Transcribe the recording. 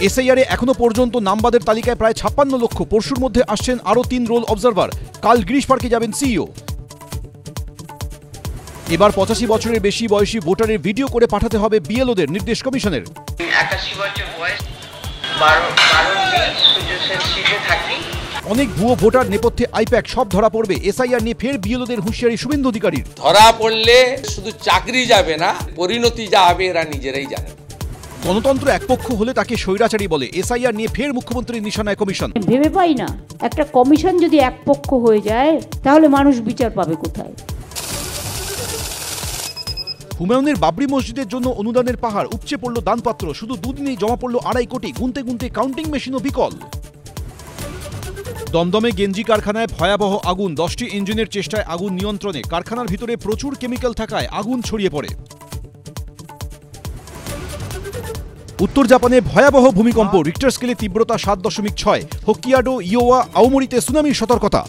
এসআইআরে এখনো পর্যন্ত নামবাদের তালিকায় প্রায় 56 লক্ষ। পরশুর মধ্যে আসছেন আরও 3 রোল অবজারভার। কাল গিরিশ পার্কে যাবেন সিইও। এবার 85 বছরের বেশি বয়সী ভোটারের ভিডিও করে পাঠাতে হবে বিএলওদের, নির্দেশ কমিশনের। 81 বছর বয়স, 12 থাকি। অনেক ভুয়ো ভোটার নেপথ্যে আইপ্যাক, সব ধরা পড়বে। এসআইআর নিয়ে ফের বিএলওদের হুঁশিয়ারি শুভেন্দু অধিকারীর। ধরা পড়লে শুধু চাকরি যাবে না, পরিণতি যা হবে এরা নিজেরাই জানেন। গণতন্ত্র একপক্ষ হলে তাকে স্বৈরাচারী বলে। এসআইআর নিয়ে ফের মুখ্যমন্ত্রীর নিশানায় কমিশন। ভেবে পাই না, একটা কমিশন যদি একপক্ষ হয়ে যায় তাহলে মানুষ বিচার পাবে কোথায়? হুমায়ুনের বাবরি মসজিদের জন্য অনুদানের পাহাড়, উপচে পড়ল দানপাত্র। শুধু দুদিনেই জমা পড়ল 2.5 কোটি। গুনতে গুনতে কাউন্টিং মেশিনও বিকল। দমদমে গেঞ্জি কারখানায় ভয়াবহ আগুন। 10টি ইঞ্জিনের চেষ্টায় আগুন নিয়ন্ত্রণে। কারখানার ভিতরে প্রচুর কেমিক্যাল থাকায় আগুন ছড়িয়ে পড়ে। উত্তর জাপানে ভয়াবহ ভূমিকম্প। রিক্টার স্কেলে তীব্রতা 7.6। হোক্কিয়াডো, ইয়োয়া, আওমোরিতে সুনামির সতর্কতা।